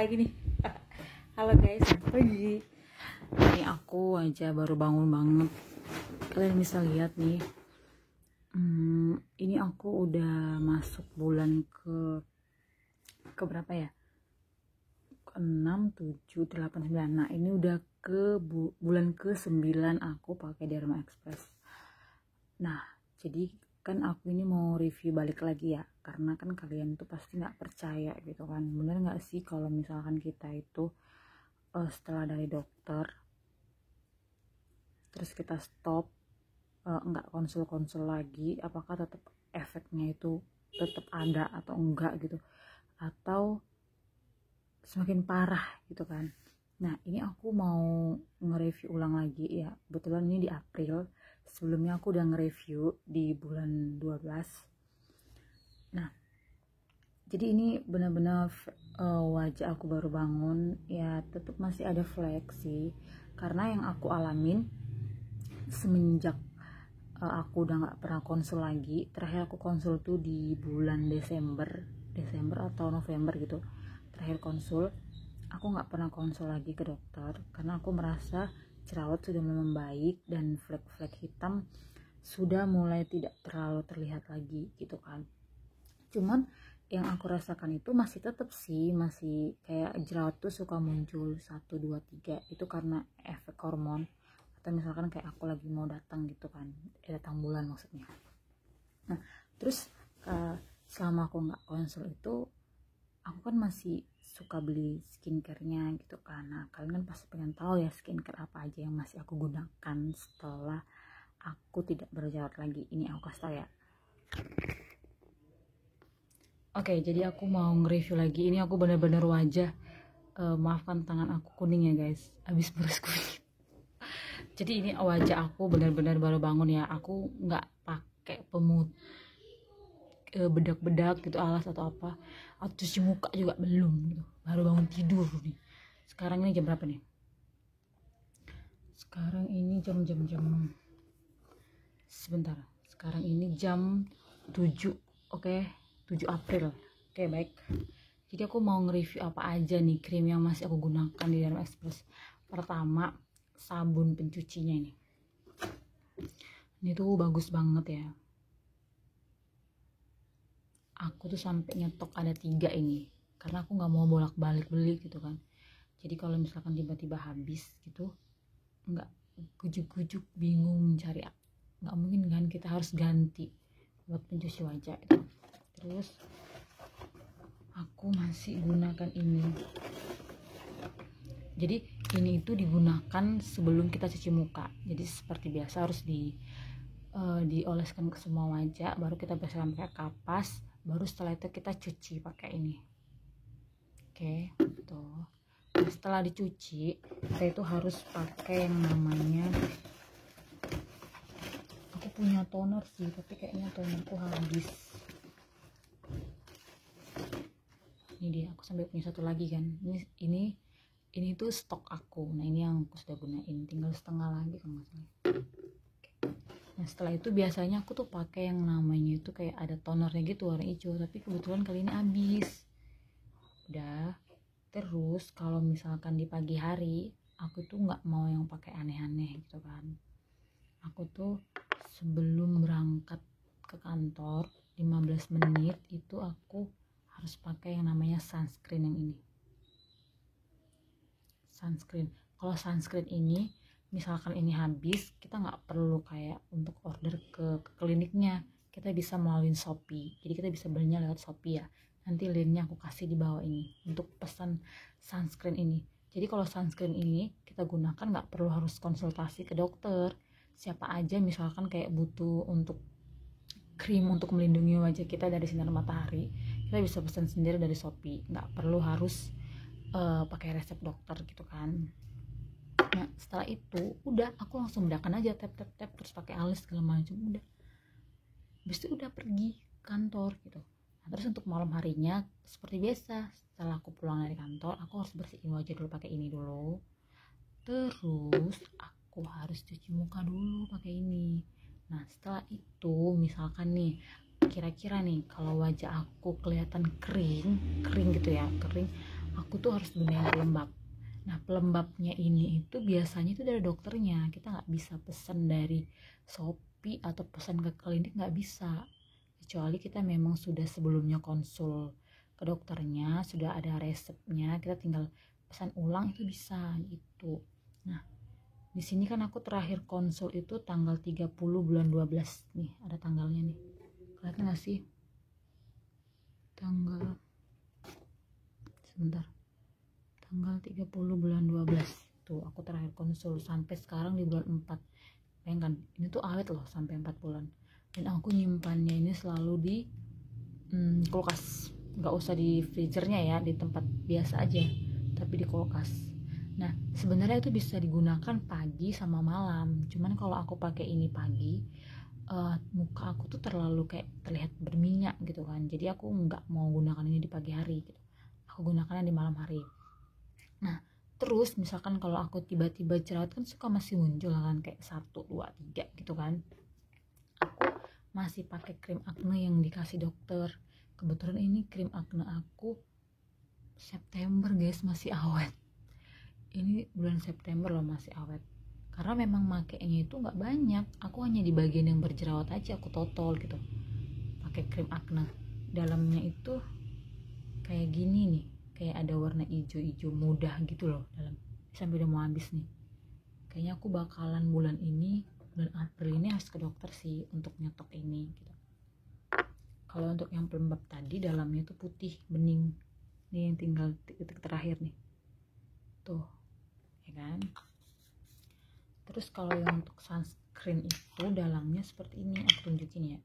lagi nih. Halo guys, selamat pagi. Ini aku aja baru bangun banget. Kalian bisa lihat nih. Ini aku udah masuk bulan ke berapa ya? Ke 6, 7, 8, 9. Nah, ini udah ke bulan ke-9 aku pakai Derma Express. Nah, jadi kan aku ini mau review balik lagi ya, karena kan kalian tuh pasti nggak percaya gitu kan, bener nggak sih kalau misalkan kita itu setelah dari dokter terus kita stop, nggak konsul lagi, apakah tetap efeknya itu tetap ada atau enggak gitu, atau semakin parah gitu kan. Nah, ini aku mau nge-review ulang lagi ya, kebetulan ini di April. Sebelumnya aku udah nge-review di bulan 12. Nah, jadi ini benar-benar wajah aku baru bangun ya, tetap masih ada flek sih, karena yang aku alamin semenjak aku udah nggak pernah konsul lagi. Terakhir aku konsul tuh di bulan Desember atau November gitu, terakhir konsul. Aku nggak pernah konsul lagi ke dokter karena aku merasa jerawat sudah mulai membaik dan flek-flek hitam sudah mulai tidak terlalu terlihat lagi gitu kan. Cuman yang aku rasakan itu masih tetap sih, masih kayak jerawat tuh suka muncul 1, 2, 3. Itu karena efek hormon, atau misalkan kayak aku lagi mau datang gitu kan, datang bulan maksudnya. Nah, terus selama aku nggak konsul itu, aku kan masih suka beli skincare-nya gitu kan. Nah, kalian kan pasti pengen tahu ya skincare apa aja yang masih aku gunakan setelah aku tidak berjerawat lagi. Ini aku kasih tau ya. Oke, jadi aku mau nge-review lagi. Ini aku bener-bener wajah, maafkan tangan aku kuning ya guys, habis beres kuning. Jadi ini wajah aku bener-bener baru bangun ya. Aku nggak pakai bedak-bedak gitu, alas atau apa, atau cuci muka juga belum gitu. Baru bangun tidur nih. Sekarang ini jam berapa nih? Sekarang ini jam sebentar. Sekarang ini jam 7. Oke, 7 April. Oke, baik. Jadi aku mau nge-review apa aja nih krim yang masih aku gunakan di Derma Express. Pertama, sabun pencucinya ini. Ini tuh bagus banget ya. Aku tuh sampai nyetok ada 3 ini, karena aku nggak mau bolak-balik beli gitu kan. Jadi kalau misalkan tiba-tiba habis gitu, nggak gujuk-gujuk bingung mencari, nggak mungkin kan, kita harus ganti buat pencuci wajah itu. Terus aku masih gunakan ini. Jadi ini itu digunakan sebelum kita cuci muka. Jadi seperti biasa harus dioleskan ke semua wajah, baru kita bersihkan pakai kapas, baru setelah itu kita cuci pakai ini. Oke, tuh. Nah, setelah dicuci, kita itu harus pakai yang namanya, aku punya toner sih, tapi kayaknya tonerku habis. Ini dia, aku sampai punya satu lagi kan. Ini tuh stok aku. Nah, ini yang aku sudah gunain, tinggal setengah lagi kalau nggak salah. Nah, setelah itu biasanya aku tuh pakai yang namanya itu kayak ada tonernya gitu warna hijau, tapi kebetulan kali ini habis. Udah. Terus kalau misalkan di pagi hari, aku tuh nggak mau yang pakai aneh-aneh gitu kan. Aku tuh sebelum berangkat ke kantor 15 menit itu aku harus pakai yang namanya sunscreen yang ini. Sunscreen. Kalau sunscreen ini misalkan ini habis, kita nggak perlu kayak untuk order ke kliniknya, kita bisa melalui Shopee. Jadi kita bisa belinya lewat Shopee ya. Nanti linknya aku kasih di bawah ini untuk pesan sunscreen ini. Jadi kalau sunscreen ini kita gunakan nggak perlu harus konsultasi ke dokter. Siapa aja misalkan kayak butuh untuk krim untuk melindungi wajah kita dari sinar matahari, kita bisa pesan sendiri dari Shopee. Nggak perlu harus pakai resep dokter gitu kan. Nah, setelah itu udah aku langsung bedakan aja, tap terus pakai alis segala macam, udah. Habis itu udah pergi kantor gitu. Nah, terus untuk malam harinya seperti biasa, setelah aku pulang dari kantor, aku harus bersihin wajah dulu pakai ini dulu. Terus aku harus cuci muka dulu pakai ini. Nah, setelah itu misalkan nih, kira-kira nih kalau wajah aku kelihatan kering gitu ya, kering, aku tuh harus gunain pelembab. Nah, pelembabnya ini itu biasanya itu dari dokternya, kita nggak bisa pesan dari Shopee atau pesan ke klinik, nggak bisa, kecuali kita memang sudah sebelumnya konsul ke dokternya, sudah ada resepnya, kita tinggal pesan ulang itu bisa gitu. Nah, di sini kan aku terakhir konsul itu tanggal 30 bulan 12 nih, ada tanggalnya nih, kelihatan nggak sih tanggal, sebentar, tanggal 30 bulan 12 tuh aku terakhir konsul, sampai sekarang di bulan 4. Bayangkan, ini tuh awet loh sampai 4 bulan. Dan aku nyimpannya ini selalu di kulkas, nggak usah di freezernya ya, di tempat biasa aja, tapi di kulkas. Nah, sebenarnya itu bisa digunakan pagi sama malam, cuman kalau aku pakai ini pagi, muka aku tuh terlalu kayak terlihat berminyak gitu kan, jadi aku nggak mau gunakan ini di pagi hari gitu, aku gunakannya di malam hari. Nah, terus misalkan kalau aku tiba-tiba jerawat kan suka masih muncul kan, kayak 1, 2, 3 gitu kan. Aku masih pakai krim acne yang dikasih dokter. Kebetulan ini krim acne aku September guys, masih awet. Ini bulan September loh, masih awet. Karena memang makainya itu nggak banyak. Aku hanya di bagian yang berjerawat aja aku totol gitu. Pakai krim acne. Dalamnya itu kayak gini nih, kayak ada warna hijau-hijau mudah gitu loh dalam. Sampai udah mau habis nih, kayaknya aku bakalan bulan April ini harus ke dokter sih untuk nyetok ini gitu. Kalau untuk yang pelembab tadi dalamnya tuh putih bening, ini yang tinggal titik terakhir nih tuh, ya kan. Terus kalau yang untuk sunscreen itu dalamnya seperti ini, aku tunjukin ya,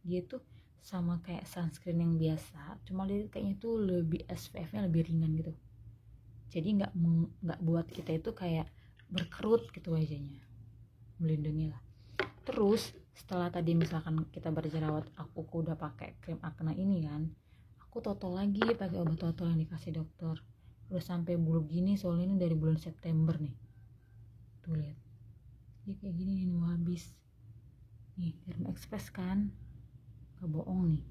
dia tuh sama kayak sunscreen yang biasa, cuma dia kayaknya tuh lebih SPF-nya lebih ringan gitu, jadi nggak buat kita itu kayak berkerut gitu wajahnya, melindungi lah. Terus setelah tadi misalkan kita berjerawat, aku udah pakai krim acne ini kan, aku totol lagi pakai obat totol yang dikasih dokter, udah sampai bulu gini, soalnya ini dari bulan September nih, tuh lihat dia kayak gini nih, mau habis nih. Derma Express kan, gak bohong nih,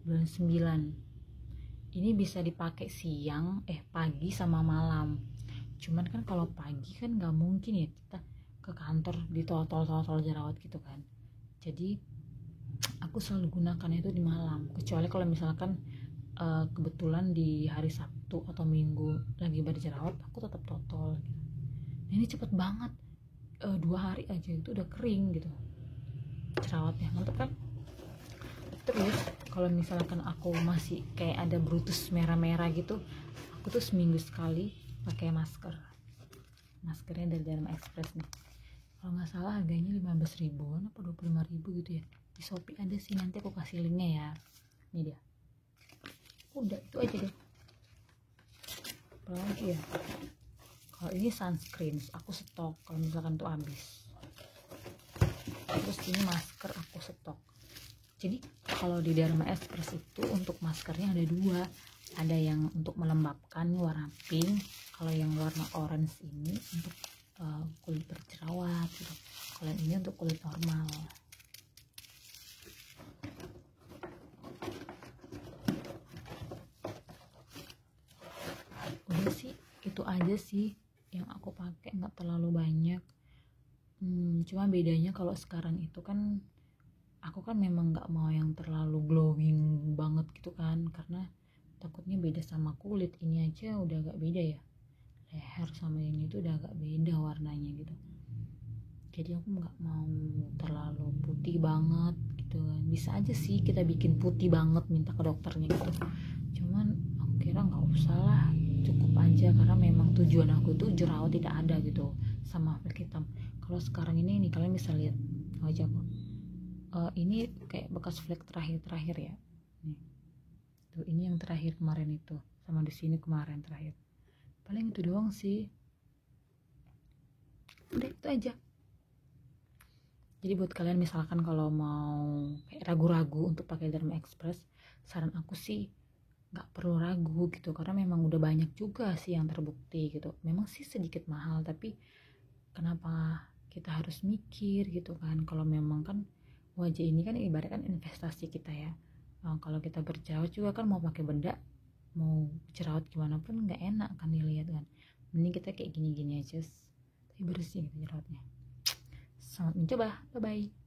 bulan 9 ini bisa dipakai siang, pagi sama malam. Cuman kan kalau pagi kan gak mungkin ya kita ke kantor ditotol-totol jerawat gitu kan, jadi aku selalu gunakan itu di malam, kecuali kalau misalkan kebetulan di hari Sabtu atau Minggu lagi berjerawat, aku tetap totol gitu. Nah, ini cepet banget, 2 hari aja itu udah kering gitu jerawatnya, mantep kan. Terus kalau misalkan aku masih kayak ada brutus merah-merah gitu, aku tuh seminggu sekali pakai maskernya dari Derma Express nih. Kalau nggak salah harganya 15 ribuan apa 25 ribu gitu ya, di Shopee ada sih, nanti aku kasih linknya ya. Ini dia, udah itu aja deh. Apalagi ya, kalau ini sunscreen aku stok kalau misalkan tuh habis. Terus ini masker aku stok. Jadi kalau di Derma Express itu untuk maskernya ada 2, ada yang untuk melembabkan warna pink, kalau yang warna orange ini untuk kulit berjerawat gitu. Kalau yang ini untuk kulit normal. Udah sih, itu aja sih yang aku pakai, nggak terlalu banyak. Cuma bedanya kalau sekarang itu kan aku kan memang nggak mau yang terlalu glowing banget gitu kan, karena takutnya beda sama kulit. Ini aja udah agak beda ya, leher sama ini tuh udah agak beda warnanya gitu, jadi aku nggak mau terlalu putih banget gitu kan. Bisa aja sih kita bikin putih banget, minta ke dokternya gitu, cuman aku kira nggak usah lah, cukup aja, karena memang tujuan aku tuh jerawat tidak ada gitu sama flek hitam. Kalau sekarang ini kalian bisa lihat wajahku, ini kayak bekas flek terakhir ya nih tuh, ini yang terakhir kemarin itu, sama di sini kemarin terakhir. Paling itu doang sih, udah itu aja. Jadi buat kalian misalkan kalau mau kayak ragu-ragu untuk pakai Derma Express, saran aku sih nggak perlu ragu gitu, karena memang udah banyak juga sih yang terbukti gitu. Memang sih sedikit mahal, tapi kenapa kita harus mikir gitu kan, kalau memang kan wajah ini kan ibaratkan investasi kita ya. Kalau kita berjerawat juga kan mau pakai benda mau jerawat gimana pun nggak enak kan dilihat kan, mending kita kayak gini-gini aja tapi bersih gitu jerawatnya. Selamat mencoba, bye bye.